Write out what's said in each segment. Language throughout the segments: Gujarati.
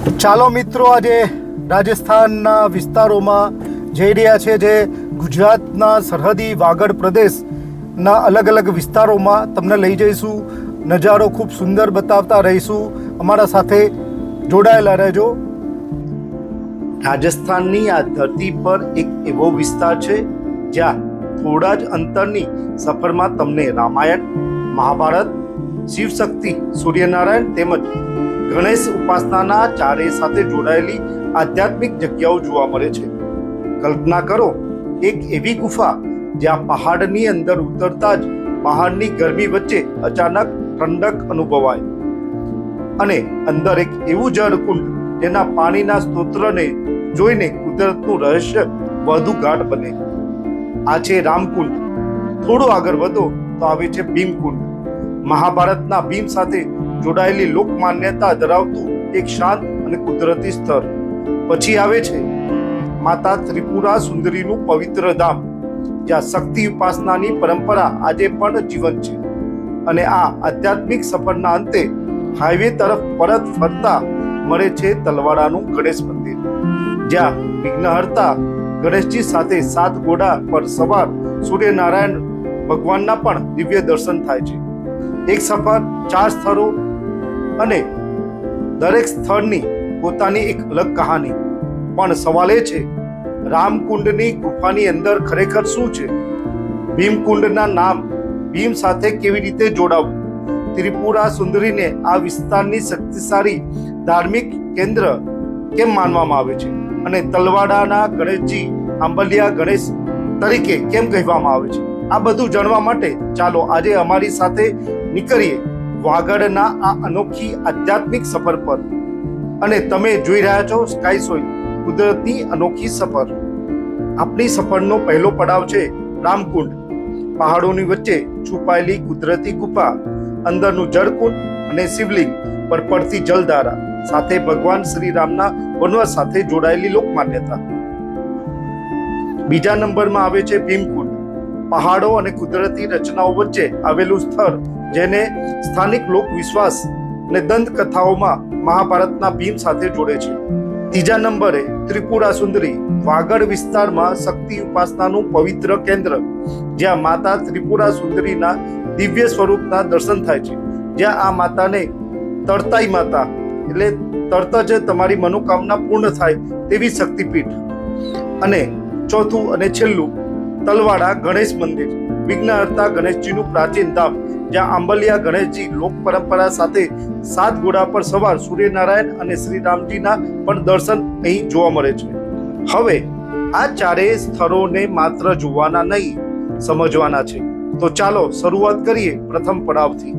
ચાલો મિત્રો, આજે રાજસ્થાનના વિસ્તારોમાં જઈ રહ્યા છે, જે ગુજરાતના સરહદી વાગડ પ્રદેશના અલગ અલગ વિસ્તારોમાં તમને લઈ જઈશું. નજારો ખૂબ સુંદર બતાવતા રહીશું. અમારા સાથે જોડાયેલા રહેજો. રાજસ્થાનની આ ધરતી પર એક એવો વિસ્તાર છે જ્યાં થોડા જ અંતરની સફરમાં તમને રામાયણ, મહાભારત, શિવશક્તિ, સૂર્યનારાયણ તેમજ ગણેશ ઉપાસનાના ચારેય સાથે જોડાયેલી આધ્યાત્મિક જગ્યાઓ જોવા મળે છે. કલ્પના કરો, એક એવી ગુફા જ્યાં પહાડની અંદર ઉતરતા જ પહાડની ગરમી વચ્ચે અચાનક ઠંડક અનુભવાય અને અંદર એક એવું જળકુંડ જેના પાણીના સ્ત્રોતને જોઈને કુદરતનું રહસ્ય વધુ ગાઢ બને. આ છે રામકુંડ. થોડું આગળ વધો તો આવે છે ભીમકુંડ. મહાભારતના ભીમ સાથે જોડાયેલી લોકમાન્યતા ધરાવતું એક શાંત અને કુદરતી સ્થળ. પછી આવે છે માતા ત્રિપુરા સુંદરીનું પવિત્ર ધામ, જ્યાં શક્તિ ઉપાસનાની પરંપરા આજે પણ જીવંત છે. અને આ આધ્યાત્મિક સફરના અંતે હાઈવે તરફ પરત ફરતા મળે છે તલવાડાનું ગણેશ મંદિર, જ્યાં વિઘ્નહર્તા ગણેશજી સાથે 7 ઘોડા પર સવાર સૂર્યનારાયણ ભગવાનના પણ દિવ્ય દર્શન થાય છે. એક સફર, 4 સ્થળો અને દરેક સ્થળની પોતાની એક અલગ કહાની. પણ સવાલ એ છે, રામકુંડની ગુફાની અંદર ખરેખર શું છે? ભીમકુંડના નામ ભીમ સાથે કેવી રીતે જોડાવું? ત્રિપુરા સુંદરીને આ વિસ્તારની શક્તિશાળી ધાર્મિક કેન્દ્ર કેમ માનવામાં આવે છે? અને તલવાડાના ગણેશજી આંબલિયા ગણેશ તરીકે કેમ કહેવામાં આવે છે? આ બધું જાણવા માટે ચાલો આજે અમારી સાથે નીકળીએ વાગડના આ અનોખી આધ્યાત્મિક સફર પર. અને તમે જોઈ રહ્યા છો સ્કાય સોઇલ, કુદરતની અનોખી સફર. આપણી સફરનો પહેલો પડાવ છે રામકુંડ. પહાડોની વચ્ચે છુપાયેલી કુદરતી ગુફા, અંદરનું જળકુંડ અને શિવલિંગ પર પડતી જલધારા, સાથે ભગવાન શ્રી રામના વનવાસ સાથે જોડાયેલી લોકમાન્યતા. બીજા નંબરમાં આવે છે ભીમકુંડ. પહાડો અને કુદરતી રચનાઓ વચ્ચે આવેલું સ્થળ, જેને સ્થાનિક લોકવિશ્વાસ અને દંતકથાઓમાં મહાભારતના ભીમ સાથે જોડે છે. ત્રીજા નંબરે ત્રિપુરા સુંદરી. વાગડ વિસ્તારમાં શક્તિ ઉપાસનાનું પવિત્ર કેન્દ્ર, જ્યાં માતા ત્રિપુરા સુંદરીના દિવ્ય સ્વરૂપના દર્શન થાય છે. જ્યાં આ માતાને તરતાઈ માતા, એટલે તરત જ તમારી મનોકામના પૂર્ણ થાય તેવી શક્તિપીઠ. અને ચોથું અને છેલ્લું, તલવાડા ગણેશ મંદિર. વિઘ્નહર્તા ગણેશજીનું પ્રાચીન ધામ, જ્યાં આંબલિયા ગણેશજી લોક પરંપરા સાથે 7 ઘોડા પર સવાર સૂર્યનારાયણ અને શ્રી રામજીના પણ દર્શન અહીં જોવા મળે છે. હવે આ ચારેય સ્થળોને માત્ર જોવાના નહીં, સમજવાના છે. તો ચાલો શરૂઆત કરીએ પ્રથમ પડાવથી.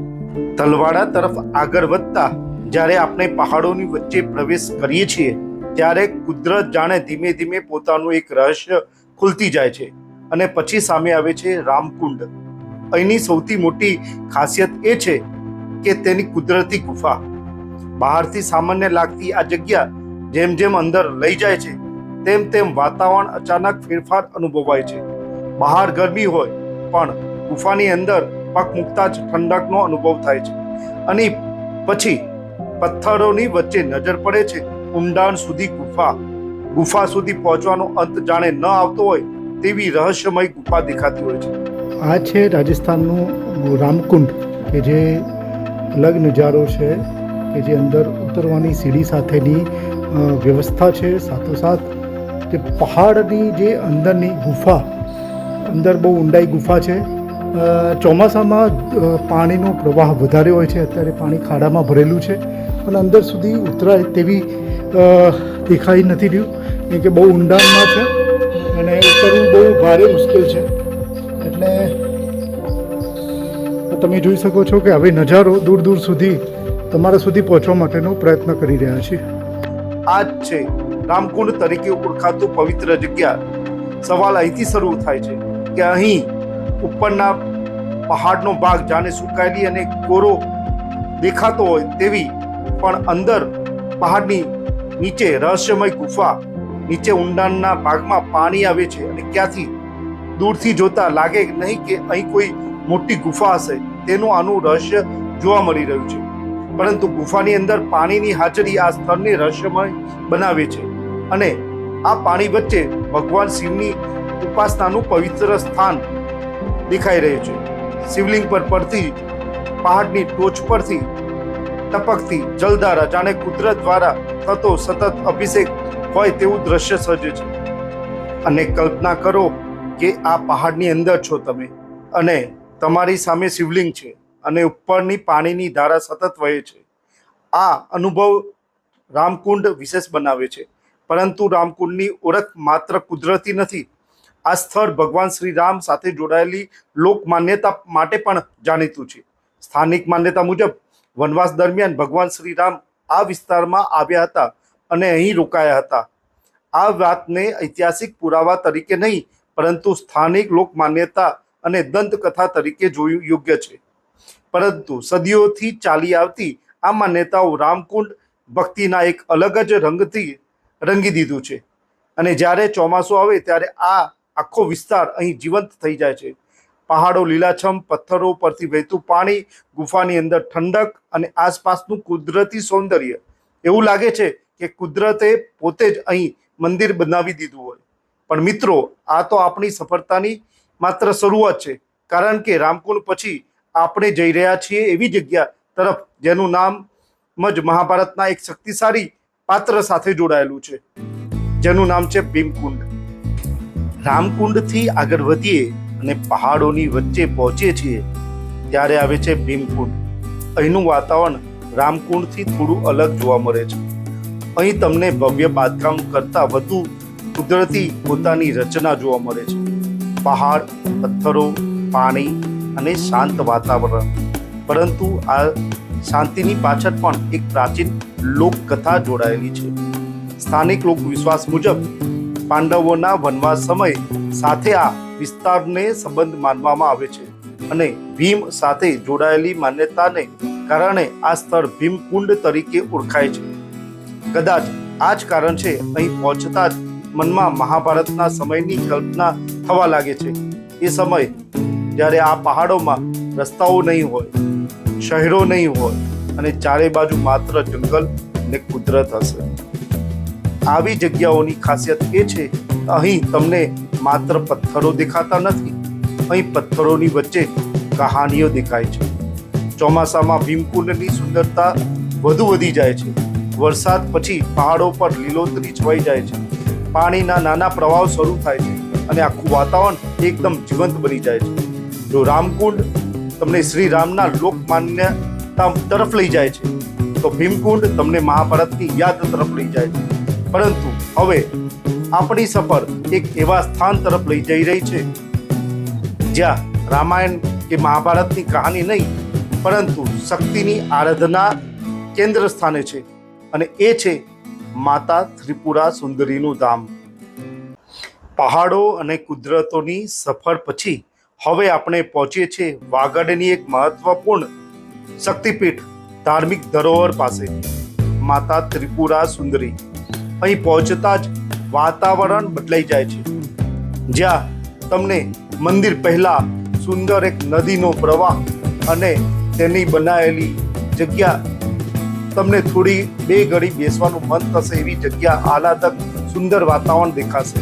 તલવાડા તરફ આગળ વધતા જ્યારે આપણે પહાડોની વચ્ચે પ્રવેશ કરીએ છીએ, ત્યારે કુદરત જાણે ધીમે ધીમે પોતાનું એક રહસ્ય ખુલતી જાય છે. અને પછી સામે આવે છે રામકુંડ. અહીંની સૌથી મોટી ખાસિયત એ છે કે તેની કુદરતી ગુફા. બહારથી સામાન્ય લાગતી આ જગ્યા જેમ જેમ અંદર લઈ જાય છે, તેમ તેમ વાતાવરણ અચાનક ફેરફાર અનુભવાય છે. બહાર ગરમી હોય, પણ ગુફાની અંદર પગ મૂકતા જ ઠંડકનો અનુભવ થાય છે. અને પછી પથ્થરોની વચ્ચે નજર પડે છે ઊંડાણ સુધી. ગુફા સુધી પહોંચવાનો અંત જાણે ન આવતો હોય તેવી રહસ્યમય ગુફા દેખાતી હોય છે. આ છે રાજસ્થાનનું રામકુંડ, કે જે અલગ નજારો છે, કે જે અંદર ઉતરવાની સીડી સાથેની વ્યવસ્થા છે. સાથોસાથ તે પહાડની જે અંદરની ગુફા, અંદર બહુ ઊંડાઈ ગુફા છે. ચોમાસામાં પાણીનો પ્રવાહ વધારે હોય છે. અત્યારે પાણી ખાડામાં ભરેલું છે, પણ અંદર સુધી ઉતરાય તેવી દેખાઈ નથી રહ્યું, કેમ કે બહુ ઊંડાણમાં છે અને ઉતરવું બહુ ભારે મુશ્કેલ છે. એટલે તમે જોઈ શકો છો કે હવે નજારો દૂર દૂર સુધી તમારા સુધી પહોંચવા માટેનો પ્રયત્ન કરી રહ્યા છીએ. આ જ છે રામકુંડ તરીકે ઓળખાતું પવિત્ર જગ્યા. સવાલ અહીંથી શરૂ થાય છે કે અહીં ઉપરના પહાડનો ભાગ જાણે સુકાયેલી અને કોરો દેખાતો હોય તેવી, પણ અંદર પહાડની નીચે રહસ્યમય ગુફા. નીચે ઊંડાણના ભાગમાં પાણી આવે છે અને ક્યાંથી દૂરથી જોતા લાગે નહીં કે અહીં કોઈ મોટી ગુફા હશે. તેનું આનું રહસ્ય જોવા મળી રહ્યું છે. પરંતુ ગુફાની અંદર પાણીની હાજરી આ સ્થળને રહસ્યમય બનાવે છે અને આ પાણી વચ્ચે ભગવાન શિવની ઉપાસનાનું પવિત્ર સ્થાન દેખાઈ રહ્યું છે. શિવલિંગ પર પડતી પહાડની ટોચ પરથી ટપકતી જલધારા જાણે કુદરત દ્વારા થતો સતત અભિષેક હોય તેવું દ્રશ્ય સર્જે છે. અને કલ્પના કરો કે આ પહાડની અંદર છો તમે અને તમારી સામે શિવલિંગ છે અને ઉપરની પાણીની ધારા સતત વહે છે. આ અનુભવ રામકુંડ વિશેષ બનાવે છે. પરંતુ રામકુંડની ઓળખ માત્ર કુદરતી નથી. આ સ્થળ ભગવાન શ્રી રામ સાથે જોડાયેલી લોક માન્યતા માટે પણ જાણીતું છે. સ્થાનિક માન્યતા મુજબ વનવાસ દરમિયાન ભગવાન શ્રી રામ આ વિસ્તારમાં આવ્યા હતા અને અહીં રોકાયા હતા. આ વાતને ઐતિહાસિક પુરાવા તરીકે નહીં પરંતુ સ્થાનિક લોક માન્યતા અને દંતકથા તરીકે જોયું યોગ્ય છે. પરંતુ સદીઓથી ચાલી આવતી આ માન્યતાઓ રામકુંડ ભક્તિના એક અલગ જ રંગથી રંગી દીધું છે. અને જ્યારે ચોમાસું આવે ત્યારે આ આખો વિસ્તાર અહીં જીવંત થઈ જાય છે. પહાડો લીલાછમ, પથ્થરો પરથી વહેતું પાણી, ગુફાની અંદર ઠંડક અને આસપાસનું કુદરતી સૌંદર્ય. એવું લાગે છે કે કુદરતે પોતે જ અહીં મંદિર બનાવી દીધું હોય. પણ મિત્રો, આ તો આપણી સફળતાની માત્ર શરૂઆત છે. કારણ કે રામકુંડ પછી આપણે જઈ રહ્યા છીએ એવી જગ્યા તરફ જેનું નામ જ મહાભારતના એક શક્તિશાળી પાત્ર સાથે જોડાયેલું છે, જેનું નામ છે ભીમકુંડ. રામકુંડથી આગળ વધીએ અને પહાડોની વચ્ચે પહોંચીએ છીએ ત્યારે આવે છે ભીમકુંડ. અહીંનું વાતાવરણ રામકુંડથી થોડું અલગ જોવા મળે છે. અહીં તમને ભવ્ય બાંધકામ કરતાં વધુ કુદરતી પોતાની રચના જોવા મળે છે. પહાડ, પથ્થરો, પાણી અને શાંત વાતાવરણ. પરંતુ આ શાંતિની પાછળ પણ એક પ્રાચીન લોકકથા જોડાયેલી છે. સ્થાનિક લોકવિશ્વાસ મુજબ પાંડવોના વનવાસ સમય સાથે આ વિસ્તારને સંબંધ માનવામાં આવે છે અને ભીમ સાથે જોડાયેલી માન્યતાને કારણે આ સ્થળ ભીમકુંડ તરીકે ઓળખાય છે. કદાચ આ જ કારણ છે અહીં પહોંચતા જ મનમાં મહાભારતના સમયની કલ્પના થવા લાગે છે. એ સમય જ્યારે આ પહાડોમાં રસ્તાઓ નહીં હોય, શહેરો નહીં હોય અને ચારે બાજુ માત્ર જંગલ ને કુદરત હશે. આવી જગ્યાઓની ખાસિયત એ છે કે અહીં તમને માત્ર પથ્થરો દેખાતા નથી, અહીં પથ્થરોની વચ્ચે કહાનીઓ દેખાય છે. ચોમાસામાં ભીમકુંડની સુંદરતા વધુ વધી જાય છે. વરસાદ પછી પહાડો પર લીલોતરી છવાઈ જાય છે. પાણીના નાના પ્રવાહ શરૂ થાય છે અને આખું વાતાવરણ એકદમ જીવંત બની જાય છે. જો રામકુંડ તમને શ્રી રામના લોકમાન્યતા તરફ લઈ જાય છે તો ભીમકુંડ તમને મહાભારતની યાદ તરફ લઈ જાય છે. પરંતુ હવે આપણી સફર એક એવા સ્થાન તરફ લઈ જઈ રહી છે જ્યાં રામાયણ કે મહાભારતની કહાની નહીં પરંતુ શક્તિની આરાધના કેન્દ્ર સ્થાને છે અને એ છે માતા ત્રિપુરા સુંદરીનું ધામ. પહાડો અને કુદરતોની સફર પછી હવે આપણે પહોંચીએ છીએ વાગડની એક મહત્વપૂર્ણ શક્તિપીઠ ધાર્મિક ધરોહર પાસે, માતા ત્રિપુરા સુંદરી. અહીં પહોંચતા જ વાતાવરણ બદલાઈ જાય છે. જ્યાં તમને મંદિર પહેલા સુંદર એક નદીનો પ્રવાહ અને તેની બનાવેલી જગ્યા, તમને થોડી બે ઘડી બેસવાનું મન થશે એવી જગ્યા, આહલાદક સુંદર વાતાવરણ દેખાશે.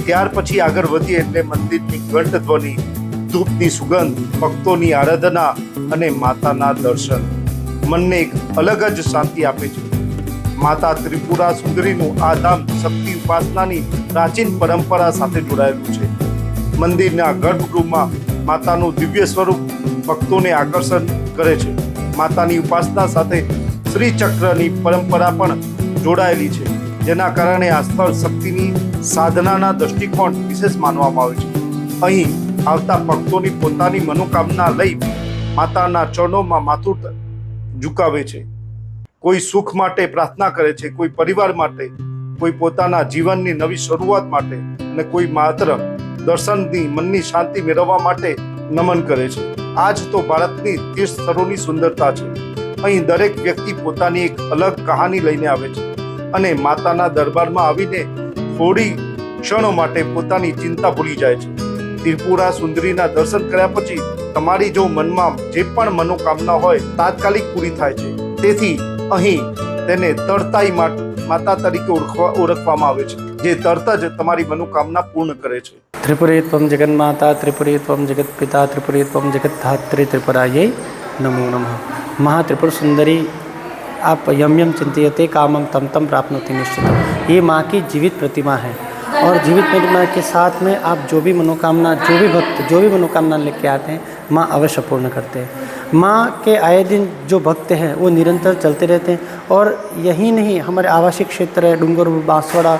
ત્યાર પછી આગળ વધીએ એટલે મંદિરની ઘંટ ધ્વનિ, ધૂપની સુગંધ, ભક્તોની આરાધના અને માતાના દર્શન મનને એક અલગ જ શાંતિ આપે છે. માતા ત્રિપુરા સુંદરીનું આ ધામ શક્તિ ઉપાસનાની પ્રાચીન પરંપરા સાથે જોડાયેલું છે. મંદિરના ગર્ભગૃહમાં માતાનું દિવ્ય સ્વરૂપ ભક્તોને આકર્ષણ કરે છે. માતાની ઉપાસના સાથે શ્રી ચક્રની પરંપરા પણ જોડાયેલી છે, જેના કારણે આ સ્થળ શક્તિની સાધનાના દૃષ્ટિકોણ વિશેષ માનવામાં આવે છે. અહીં આવતા ભક્તોની પોતાની મનોકામના લઈ માતાના ચરણોમાં માથું ઝુકાવે છે. કોઈ સુખ માટે પ્રાર્થના કરે છે, કોઈ પરિવાર માટે, કોઈ પોતાના જીવનની નવી શરૂઆત માટે અને કોઈ માત્ર દર્શનની મનની શાંતિ મેળવવા માટે નમન કરે છે. આ જ તો ભારતની તીર્થ સ્થળોની સુંદરતા છે. અહીં દરેક વ્યક્તિ પોતાની એક અલગ કહાની લઈને આવે છે અને માતાના દરબારમાં આવીને થોડી ક્ષણો માટે પોતાની ચિંતા ભૂલી જાય છે. ત્રિપુરા સુંદરીના દર્શન કર્યા પછી તમારી જો મનમાં જે પણ મનોકામના હોય તાત્કાલિક પૂરી થાય છે। તેથી અહીં તેને તરતાઈ માતા તરીકે ઓળખવામાં આવે છે, જે તરત જ તમારી મનોકામના પૂર્ણ કરે છે। त्रिपुरी त्वं जगन्माता त्रिपुरी त्वं जगत्पिता त्रिपुरी त्वं जगद्धात्री त्रिपुरायै नमो नमः। महात्रिपुर सुंदरी आप यम यम चिंतयते कामम तम तम प्राप्नोति निश्चितम। ये माँ की जीवित प्रतिमा है और जीवित प्रतिमा के साथ में आप जो भी मनोकामना, जो भी भक्त जो भी मनोकामना लेके आते हैं माँ अवश्य पूर्ण करते हैं। माँ के आए दिन जो भक्त हैं वो निरंतर चलते रहते हैं और यही नहीं, हमारे आवासीय क्षेत्र है डूंगरपुर बांसवाड़ा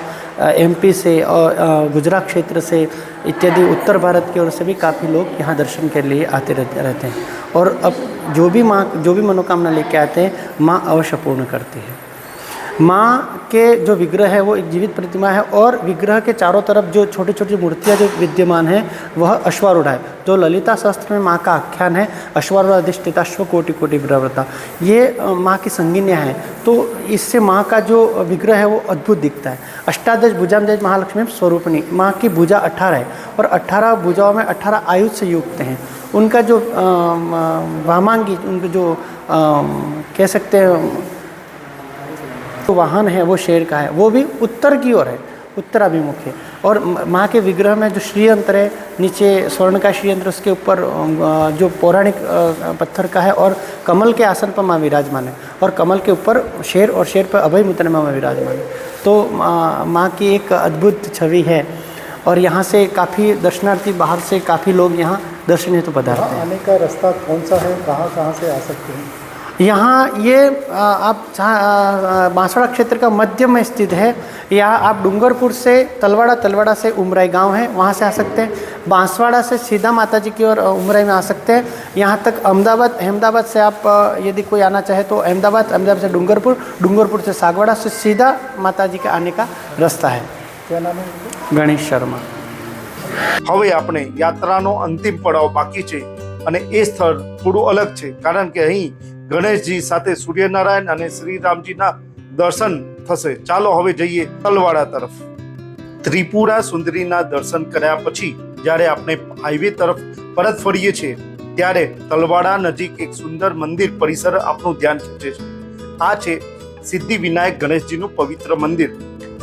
MP से और गुजरात क्षेत्र से इत्यादि उत्तर भारत की ओर से भी काफ़ी लोग यहाँ दर्शन के लिए आते रहते हैं और अब जो भी मनोकामना लेके आते हैं माँ अवश्य पूर्ण करती है। माँ के जो विग्रह है वो एक जीवित प्रतिमा है और विग्रह के चारों तरफ जो छोटी छोटी मूर्तियाँ जो विद्यमान हैं वह अश्वारूढ़ है। जो ललिता शास्त्र में माँ का आख्यान है अश्वारूढ़ अधिष्ठिता अश्व कोटि कोटि प्रवृता, ये माँ की संज्ञा है। तो इससे माँ का जो विग्रह है वो अद्भुत दिखता है। अष्टादश भुजामदश महालक्ष्मी स्वरूपिणी, माँ की भुजा 18 है और 18 भुजाओं में 18 आयुध से युक्त हैं। उनका जो वामांगी, उनके जो कह सकते हैं तो वाहन है वो शेर का है, वो भी उत्तर की ओर है, उत्तराभिमुख है। और माँ के विग्रह में जो श्रीयंत्र है, नीचे स्वर्ण का श्रीयंत्र, उसके ऊपर जो पौराणिक पत्थर का है और कमल के आसन पर माँ विराजमान है और कमल के ऊपर शेर और शेर पर अभय मुद्रा में माँ विराजमान है। तो माँ की एक अद्भुत छवि है और यहाँ से काफ़ी दर्शनार्थी, बाहर से काफ़ी लोग यहाँ दर्शन हेतु पधारते हैं। आने का रास्ता कौन सा है, कहाँ से आ सकते हैं? यहाँ ये आप बांसवाड़ा क्षेत्र का मध्य में स्थित है। यहाँ आप डूंगरपुर से तलवाड़ा से उमराई गांव है, वहाँ से आ सकते हैं। बांसवाड़ा से सीधा माता जी की ओर उमराई में आ सकते हैं। यहाँ तक अहमदाबाद से आप यदि कोई आना चाहे तो अहमदाबाद से डूंगरपुर से सागवाड़ा से सीधा माता जी के आने का रास्ता है। क्या नाम है? गणेश शर्मा। હવે આપણે યાત્રાનો અંતિમ પડાવ બાકી છે અને એ સ્થળ થોડું અલગ છે, કારણ કે અહીં ગણેશજી સાથે સૂર્યનારાયણ અને શ્રીરામજીના દર્શન થશે। ચાલો હવે જઈએ તલવાડા તરફ। ત્રિપુરા સુંદરીના દર્શન કર્યા પછી જ્યારે આપણે હાઈવે તરફ પરત ફરીએ છીએ ત્યારે તલવાડા નજીક એક સુંદર મંદિર પરિસર આપણું ધ્યાન ખેંચે છે। આ છે સિદ્ધિવિનાયક ગણેશજીનું પવિત્ર મંદિર।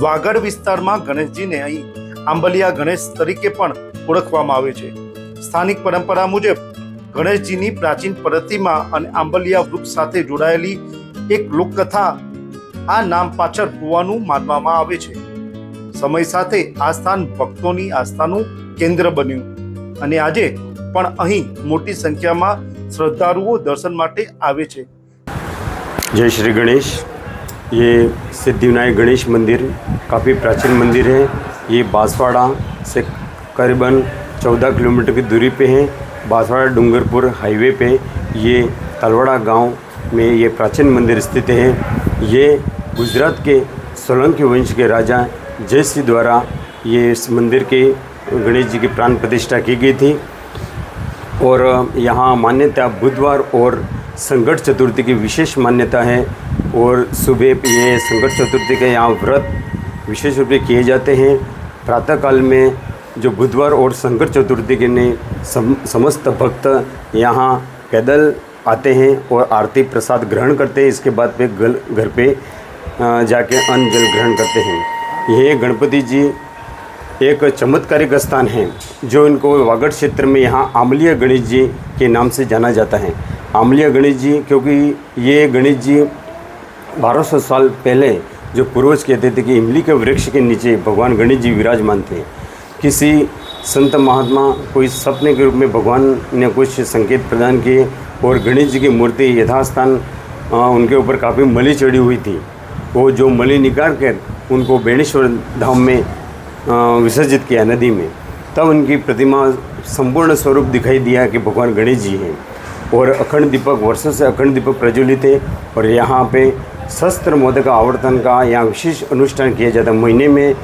વાગડ વિસ્તારમાં ગણેશજીને અહીં આંબલિયા ગણેશ તરીકે પણ ઓળખવામાં આવે છે। સ્થાનિક પરંપરા મુજબ ગણેશજીની પ્રાચીન પ્રતિમા અને આંબલિયા વૃક્ષ સાથે જોડાયેલી એક લોકકથા આ નામ પાછળ હોવાનું માનવામાં આવે છે। સમય સાથે આ સ્થાન ભક્તોની આસ્થાનું કેન્દ્ર બન્યું અને આજે પણ અહીં મોટી સંખ્યામાં શ્રદ્ધાળુઓ દર્શન માટે આવે છે। जय श्री गणेश। ये सिद्धिविनायक गणेश मंदिर काफ़ी प्राचीन मंदिर है। ये बांसवाड़ा से करीबन 14 किलोमीटर की दूरी पे है। बांसवाड़ा डूंगरपुर हाईवे पे ये तलवाड़ा गांव में ये प्राचीन मंदिर स्थित है। ये गुजरात के सोलंकी वंश के राजा जयसिंह द्वारा ये इस मंदिर के गणेश जी की प्राण प्रतिष्ठा की गई थी और यहाँ मान्यता बुधवार और संकट चतुर्थी की विशेष मान्यता है और सुबह ये संकट चतुर्थी के यहाँ व्रत विशेष रूप से किए जाते हैं। प्रातःकाल में जो बुधवार और संकट चतुर्थी के ने समस्त भक्त यहाँ पैदल आते हैं और आरती प्रसाद ग्रहण करते हैं। इसके बाद वे घर पे जाके अन्न जल ग्रहण करते हैं। ये गणपति जी एक चमत्कारिक स्थान है जो इनको वागड़ क्षेत्र में यहाँ आमलिया गणेश जी के नाम से जाना जाता है। आमलिया गणेश जी क्योंकि ये गणेश जी 1200 साल पहले जो पूर्वज कहते थे कि इमली के वृक्ष के नीचे भगवान गणेश जी विराजमान थे। किसी संत महात्मा कोई सपने के रूप में भगवान ने कुछ संकेत प्रदान किए और गणेश जी की मूर्ति यथास्थान उनके ऊपर काफ़ी मली चढ़ी हुई थी। वो जो मली निकाल कर उनको बेणेश्वर धाम में विसर्जित किया नदी में, तब उनकी प्रतिमा संपूर्ण स्वरूप दिखाई दिया कि भगवान गणेश जी हैं। और अखंड दीपक, वर्षों से अखंड दीपक प्रज्वलित है और यहाँ पे शस्त्र मोदक आवर्तन का यहाँ विशेष अनुष्ठान किया जाता है। महीने में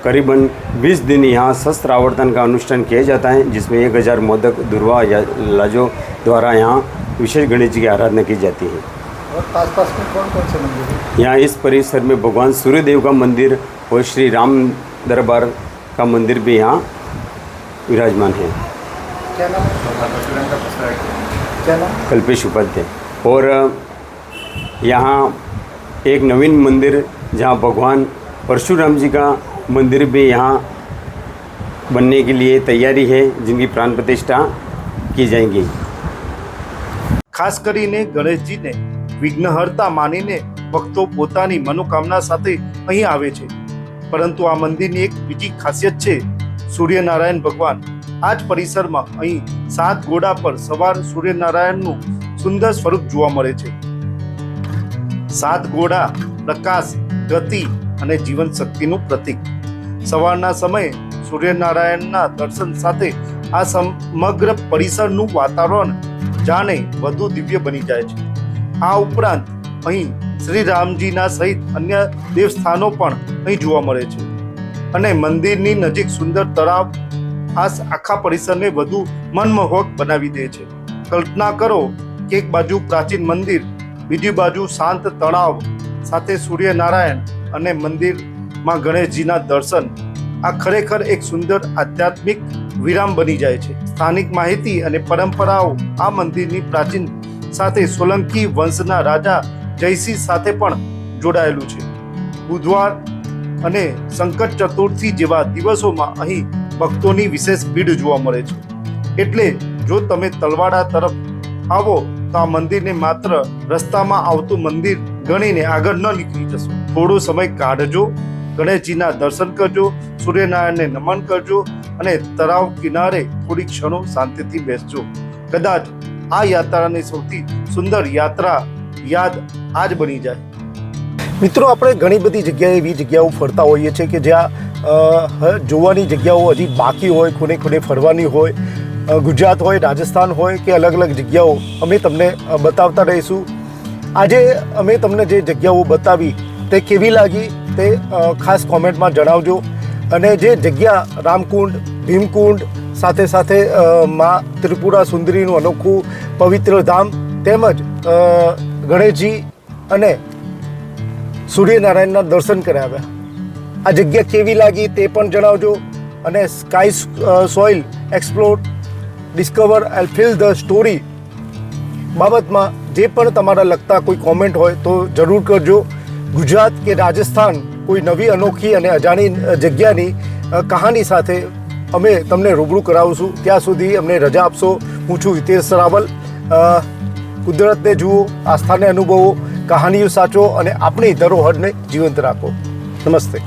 करीबन 20 दिन यहाँ शस्त्र आवर्तन का अनुष्ठान किया जाता है, जिसमें 1000 मोदक दुर्वा या लाजो द्वारा यहाँ विशेष गणेश जी की आराधना की जाती है। और आसपास में कौन कौन से मंदिर हैं? यहाँ इस परिसर में भगवान सूर्यदेव का मंदिर और श्री राम दरबार का मंदिर भी यहाँ विराजमान है। क्या नाम है? क्या नाम? कल्पेश उपाध्याय। और यहाँ एक नवीन मंदिर जहाँ भगवान परशुराम जी का मंदिर भी यहाँ बनने के लिए तैयारी है, जिनकी प्राण प्रतिष्ठा की जाएगी। ખાસ કરીને ગણેશજીને વિઘ્નહર્તા માનીને ભક્તો પોતાની મનોકામના સાથે અહીં આવે છે. પરંતુ આ મંદિરની એક બીજી ખાસિયત છે સૂર્યનારાયણ ભગવાન. આ જ પરિસરમાં અહીં 7 ઘોડા પર સવાર સૂર્યનારાયણનું સુંદર સ્વરૂપ જોવા મળે છે. 7 ઘોડા પ્રકાશ, ગતિ અને જીવન શક્તિનું પ્રતીક. સવારના સમયે સૂર્યનારાયણના દર્શન સાથે આ સમગ્ર પરિસરનું વાતાવરણ જાણે વધુ દિવ્ય બની જાય છે. આ ઉપરાંત અહીં શ્રી રામજીના સહિત અન્ય દેવસ્થાનો પણ અહીં જોવા મળે છે અને મંદિરની નજીક સુંદર તળાવ આખા પરિસરને વધુ મનમોહક બનાવી દે છે. કલ્પના કરો કે એક બાજુ પ્રાચીન મંદિર, બીજી બાજુ શાંત તળાવ સાથે સૂર્યનારાયણ અને મંદિરમાં ગણેશજીના દર્શન. આ ખરેખર એક સુંદર આધ્યાત્મિક વિરામ બની જાય છે. સ્થાનિક માહિતી અને પરંપરાઓ આ મંદિરની પ્રાચીન સાથે સોલંકી વંશના રાજા જયસિંહ સાથે પણ જોડાયેલું છે. બુધવાર અને સંકટ ચતુર્થી જેવા દિવસોમાં અહીં ભક્તોની વિશેષ ભીડ જોવા મળે છે. એટલે જો તમે તલવાડા તરફ આવો તો આ મંદિરને માત્ર રસ્તામાં આવતું મંદિર ગણીને આગળ ન નીકળી જશો. થોડો સમય કાઢજો, ગણેશજીના દર્શન કરજો, સૂર્યનારાયણને નમન કરજો અને તળાવ કિનારે થોડી ક્ષણો શાંતિથી બેસજો. કદાચ આ યાત્રાની સૌથી સુંદર યાત્રા યાદ આજ બની જાય. મિત્રો, આપણે ઘણી બધી જગ્યાએ એવી જગ્યાઓ ફરતા હોઈએ છીએ કે જ્યાં જોવાની જગ્યાઓ હજી બાકી હોય, ખૂણે ખૂણે ફરવાની હોય. ગુજરાત હોય, રાજસ્થાન હોય કે અલગ અલગ જગ્યાઓ અમે તમને બતાવતા રહીશું. આજે અમે તમને જે જગ્યાઓ બતાવી તે કેવી લાગી તે ખાસ કોમેન્ટમાં જણાવજો. અને જે જગ્યા રામકુંડ, ભીમકુંડ, સાથે સાથે મા ત્રિપુરા સુંદરીનું અનોખું પવિત્ર ધામ તેમજ ગણેશજી અને સૂર્યનારાયણના દર્શન કરાવ્યા. આ જગ્યા કેવી લાગી તે પણ જણાવજો. અને sky soil explore, discover and feel the story બાબતમાં જે પણ તમારા લગતા કોઈ કોમેન્ટ હોય તો જરૂર કરજો. ગુજરાત કે રાજસ્થાન કોઈ નવી અનોખી અને અજાણી જગ્યાની કહાની સાથે અમે તમને રૂબરૂ કરાવશું. ત્યાં સુધી અમને રજા આપશો. હું છું હિતેશ રાવલ. કુદરતને જુઓ, આસ્થાને અનુભવો, કહાનીઓ સાચો અને આપણી ધરોહરને જીવંત રાખો. નમસ્તે.